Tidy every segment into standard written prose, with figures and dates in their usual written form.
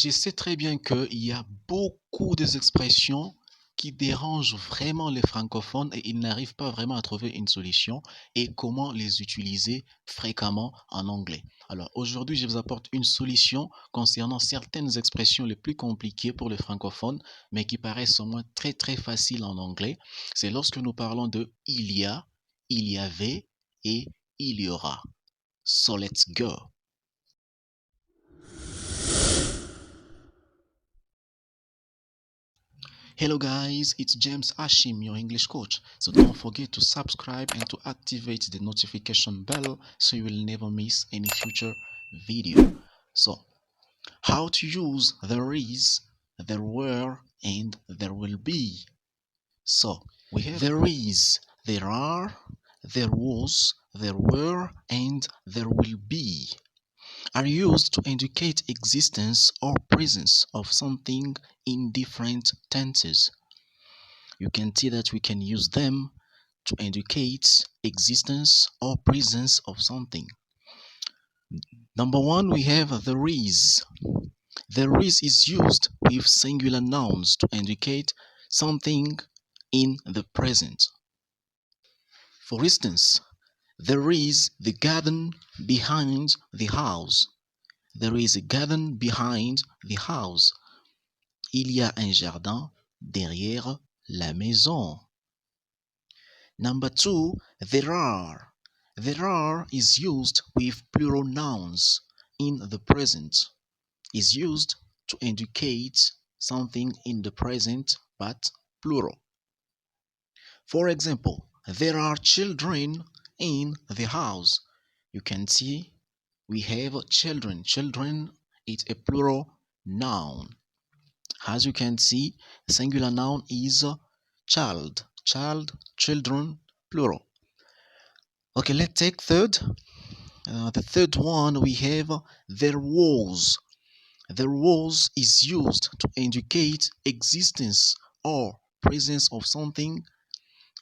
Je sais très bien qu'il y a beaucoup d'expressions qui dérangent vraiment les francophones et ils n'arrivent pas vraiment à trouver une solution et comment les utiliser fréquemment en anglais. Alors aujourd'hui, je vous apporte une solution concernant certaines expressions les plus compliquées pour les francophones, mais qui paraissent au moins très très faciles en anglais. C'est lorsque nous parlons de il y a, il y avait et il y aura. So let's go. Hello guys, it's James Ashim, your English coach. So don't forget to subscribe and to activate the notification bell so you will never miss any future video. So, how to use there is, there were, and there will be. So, we have there is, there are, there was, there were, and there will be are used to indicate existence or presence of something in different tenses. You can see that we can use them to indicate existence or presence of something. Number one, we have there is. There is used with singular nouns to indicate something in the present. For instance, there is the garden behind the house. There is a garden behind the house. Il y a un jardin derrière la maison. Number two, there are. There are is used with plural nouns in the present. Is used to indicate something in the present but plural. For example, there are children in the house. You can see we have children. Children is a plural noun. As you can see, the singular noun is child. Child, children, plural. Okay, let's take third. The third one we have there was. There was is used to indicate existence or presence of something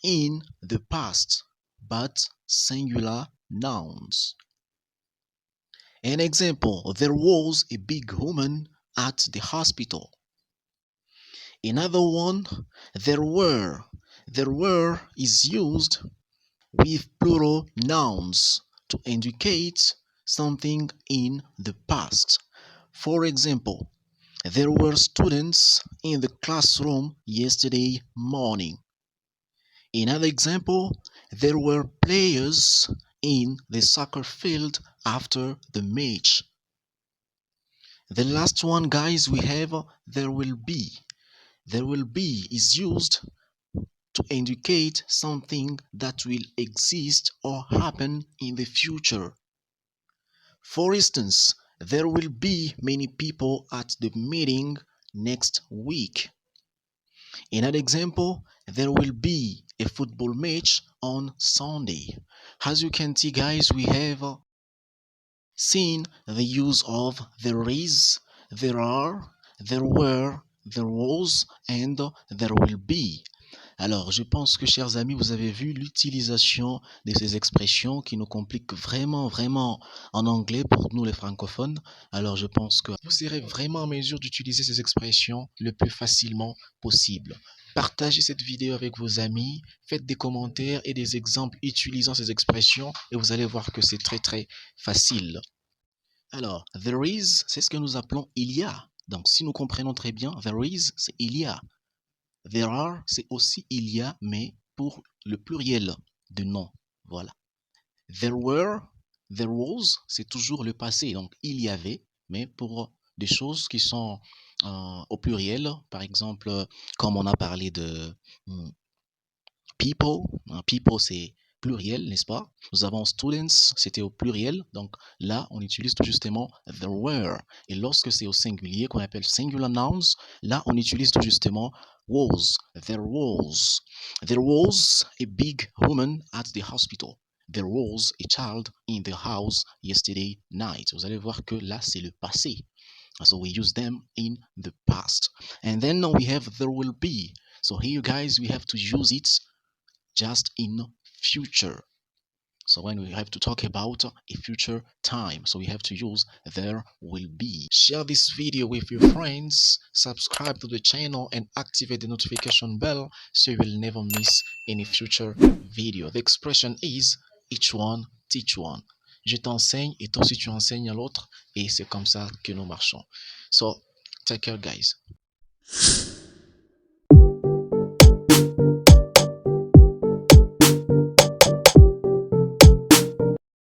in the past, but singular nouns. An example, there was a big woman at the hospital. Another one, there were. There were is used with plural nouns to indicate something in the past. For example, there were students in the classroom yesterday morning. Another example, there were players in the soccer field after the match. The last one, guys, we have there will be. There will be is used to indicate something that will exist or happen in the future. For instance, there will be many people at the meeting next week. Another example, there will be a football match on Sunday. As you can see, guys, we have seen the use of there is, there are, there were, there was, and there will be. Alors, je pense que, chers amis, vous avez vu l'utilisation de ces expressions qui nous compliquent vraiment en anglais pour nous les francophones. Alors, je pense que vous serez vraiment en mesure d'utiliser ces expressions le plus facilement possible. Partagez cette vidéo avec vos amis, faites des commentaires et des exemples utilisant ces expressions et vous allez voir que c'est très facile. Alors, there is, c'est ce que nous appelons il y a. Donc, si nous comprenons très bien, there is, c'est il y a. There are, c'est aussi il y a, mais pour le pluriel de nom. Voilà. There were, there was, c'est toujours le passé. Donc, il y avait, mais pour des choses qui sont au pluriel. Par exemple, comme on a parlé de people. People, c'est pluriel, n'est-ce pas? Nous avons students, c'était au pluriel. Donc là, on utilise tout justement there were. Et lorsque c'est au singulier, qu'on appelle singular nouns, là, on utilise tout justement was. There was. There was a big woman at the hospital. There was a child in the house yesterday night. Vous allez voir que là, c'est le passé. So we use them in the past. And then we have there will be. So here, guys, we have to use it just in future. So when we have to talk about a future time, so we have to use there will be. Share this video with your friends, subscribe to the channel and activate the notification bell so you will never miss any future video. The expression is each one teach one. Je t'enseigne et toi aussi tu enseignes à l'autre et c'est comme ça que nous marchons. So take care guys.